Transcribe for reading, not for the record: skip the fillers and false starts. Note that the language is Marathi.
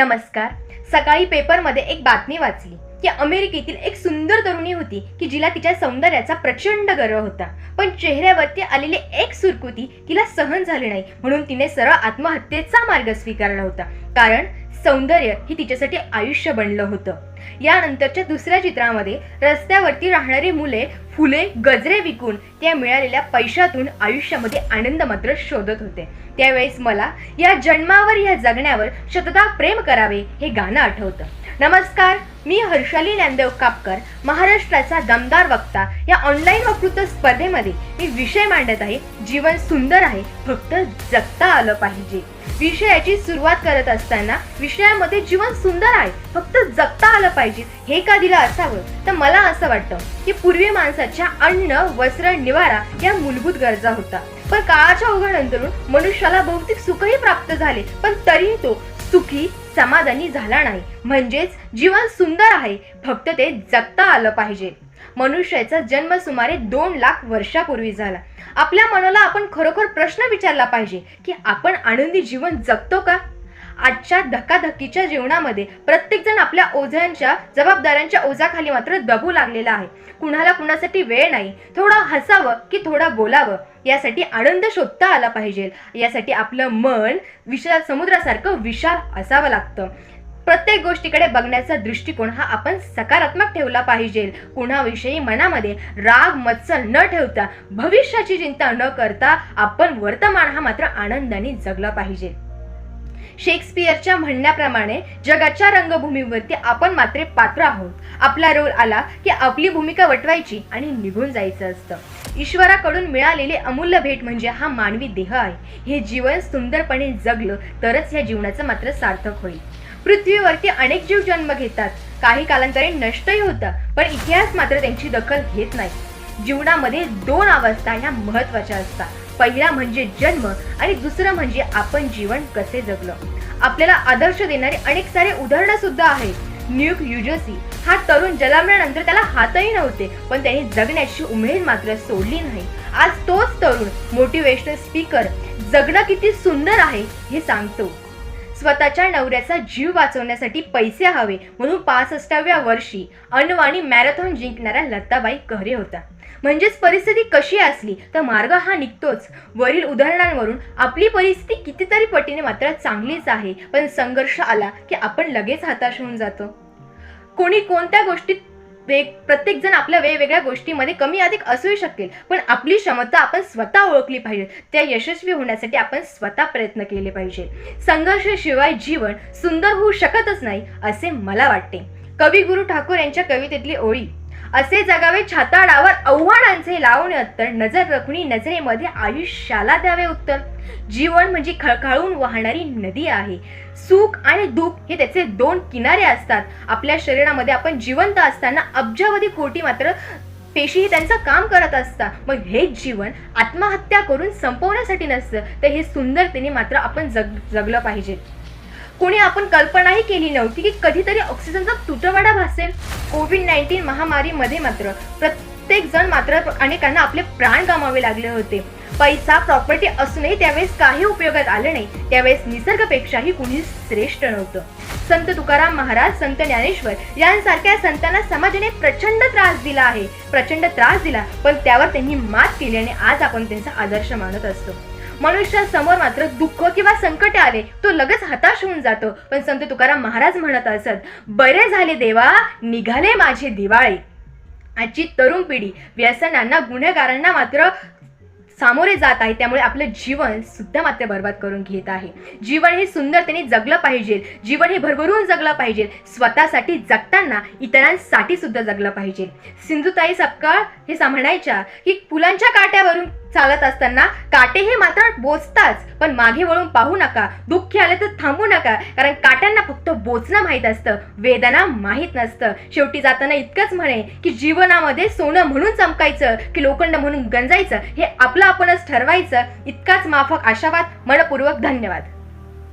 नमस्कार. सकाळी पेपरमध्ये एक बातमी वाचली की अमेरिकेतील एक सुंदर तरुणी होती की जिला तिच्या सौंदर्याचा प्रचंड गर्व होता, पण चेहऱ्यावरती आलेली एक सुरकुती तिला सहन झाली नाही, म्हणून तिने सरळ आत्महत्येचा मार्ग स्वीकारला होता. कारण सौंदर्य ही तिच्यासाठी आयुष्य बनलं होतं. यानंतरच्या दुसऱ्या चित्रामध्ये रस्त्यावरती राहणारी मुले फुले गजरे विकून त्या मिळालेल्या पैशातून आयुष्यामध्ये आनंद मात्र शोधत होते. त्यावेळेस मला या जन्मावर या जगण्यावर शतदा प्रेम करावे हे गाणं आठवतं. नमस्कार, मी हर्षाली ज्ञानदेव कापकर, महाराष्ट्राचा दमदार वक्ता. या ऑनलाईन वक्तृत्व स्पर्धेमध्ये मी विषय मांडत आहे, जीवन सुंदर आहे, फक्त जगता आलं पाहिजे. विषयाची सुरुवात करत असताना विषयामध्ये जीवन सुंदर आहे, फक्त जगता आलं पाहिजे हे का दिलं असावं, तर मला असं वाटतं की पूर्वी माणसाच्या अन्न, वस्त्र, निवारा या मूलभूत गरजा होता. पण काळाच्या ओघानंतरून मनुष्याला भौतिक सुखही प्राप्त झाले, पण तरीही तो सुखी समाधानी झाला नाही. म्हणजेच जीवन सुंदर आहे, फक्त ते जगता आलं पाहिजे. मनुष्याचा जन्म सुमारे 2 लाख वर्षापूर्वी झाला. आपल्या मनाला आपण खरोखर प्रश्न विचारला पाहिजे की आपण आनंदी जीवन जगतो का? आजच्या धकाधकीच्या जीवनामध्ये प्रत्येक जण आपल्या ओझ्यांच्या, जबाबदाऱ्यांच्या ओझाखाली मात्र दबू लागलेला आहे. कुणाला कुणासाठी वेळ नाही. थोडं हसावं की थोडं बोलावं, यासाठी आनंद शोधता आला पाहिजे. यासाठी आपलं मन विशाल समुद्रासारखं विशाल असावं लागतं. प्रत्येक गोष्टीकडे बघण्याचा दृष्टिकोन हा आपण सकारात्मक ठेवला पाहिजे. कुणाविषयी मनामध्ये राग मत्सर न ठेवता, भविष्याची चिंता न करता आपण वर्तमान हा मात्र आनंदाने जगला पाहिजे. शेक्सपियरच्या म्हणण्याप्रमाणे जगाच्या रंगभूमीवरती आपण मात्र पात्र आहोत. आपला रोल आला की आपली भूमिका वटवायची आणि निघून जायचं असतं. ईश्वराकडून मिळालेली अमूल्य भेट म्हणजे हा मानवी देह आहे. हे जीवन सुंदरपणे जगलं तरच या जीवनाचं मात्र सार्थक होईल. पृथ्वीवरती अनेक जीव जन्म घेतात, काही कालांतरे नष्टही होतात, पण इतिहास मात्र त्यांची दखल घेत नाही. जीवनामध्ये 2 अवस्था ह्या महत्वाच्या असतात. पहिला म्हणजे जन्म आणि दुसरं म्हणजे आपण जीवन कसे जगलो. आपल्याला आदर्श देणारे अनेक सारे उदाहरणं सुद्धा आहेत. न्यूक युजसी हा तरुण जन्मल्यानंतर त्याला हातही नव्हते, पण त्याने जगण्याची उमेद मात्र सोडली नाही. आज तोच तरुण मोटिवेशनल स्पीकर जगणं किती सुंदर आहे हे सांगतो. स्वतःच्या नवऱ्याचा जीव वाचवण्यासाठी पैसे हवे म्हणून 65व्या वर्षी अनवाणी मॅरेथॉन जिंकणाऱ्या लताबाई कहरे होता. म्हणजेच परिस्थिती कशी असली तर मार्ग हा निघतोच. वरील उदाहरणांवरून आपली परिस्थिती कितीतरी पटीने मात्र चांगलीच आहे, पण संघर्ष आला की आपण लगेच हताश होऊन जातो. कोणी कोणत्या गोष्टीत प्रत्येक जण आपल्या वेगवेगळ्या गोष्टीमध्ये कमी अधिक असू शकेल, पण आपली क्षमता आपण स्वतः ओळखली पाहिजे. त्या यशस्वी होण्यासाठी आपण स्वतः प्रयत्न केले पाहिजे. संघर्षाशिवाय जीवन सुंदर होऊ शकतच नाही असे मला वाटते. कवी गुरु ठाकूर यांच्या कवितेतली ओळी, असे जगावे छाताडावर आव्हानांचे लावणे उत्तर, नजर रखुनी नजरेमध्ये आयुष्याला द्यावे उत्तर. जीवन म्हणजे खळखळून वाहणारी नदी आहे. सुख आणि दुःख हे त्याचे 2 किनारे असतात. आपल्या शरीरामध्ये आपण जिवंत असताना अब्जावधी कोटी मात्र पेशीही त्यांचं काम करत असतात. मग हे जीवन आत्महत्या करून संपवण्यासाठी नसतं, तर हे सुंदरतेने मात्र आपण जगलं पाहिजे. कोणी आपण कल्पनाही केली नव्हती की कधीतरी ऑक्सिजनचा तुटवडा भासेल. कोविड-19 महामारीमध्ये मात्र प्रत्येक जण मात्र अनेकांना आपले प्राण गमावे लागले होते. पैसा प्रॉपर्टी असूनही त्यावेळेस काही उपयोगात आले नाही. त्यावेळेस निसर्गापेक्षाही कुणी श्रेष्ठ नव्हतं. संत तुकाराम महाराज, संत ज्ञानेश्वर यांसारख्या संतांना समाजाने प्रचंड त्रास दिला, पण त्यावर त्यांनी मात केली आणि आज आपण त्यांचा आदर्श मानत असतो. मनुष्यासमोर मात्र दुःख किंवा संकट आले तो लगेच हताश होऊन जातो, पण संत तुकाराम महाराज म्हणत असत, बरे झाले देवा निघाले माझे दिवाळे. आजची तरुण पिढी व्यसनांना, गुन्हेगारांना मात्र सामोरे जात आहे, त्यामुळे आपलं जीवन सुद्धा मात्र बर्बाद करून घेत आहे. जीवन हे सुंदरतेने जगलं पाहिजे. जीवन हे भरभरून जगलं पाहिजे. स्वतःसाठी जगताना इतरांसाठी सुद्धा जगलं पाहिजे. सिंधुताई सपकाळ हे म्हणायच्या की फुलांच्या काट्यावरून चालत असताना काटे हे मात्र बोचताच, पण मागे वळून पाहू नका. दुःख आले तर थांबू नका, कारण काट्यांना फक्त बोचणं माहीत असतं, वेदना माहीत नसतं. शेवटी जाताना इतकंच म्हणे की जीवनामध्ये सोनं म्हणून चमकायचं की लोखंड म्हणून गंजायचं हे आपलं आपणच ठरवायचं. इतकाच माफक आशावाद. मनपूर्वक धन्यवाद.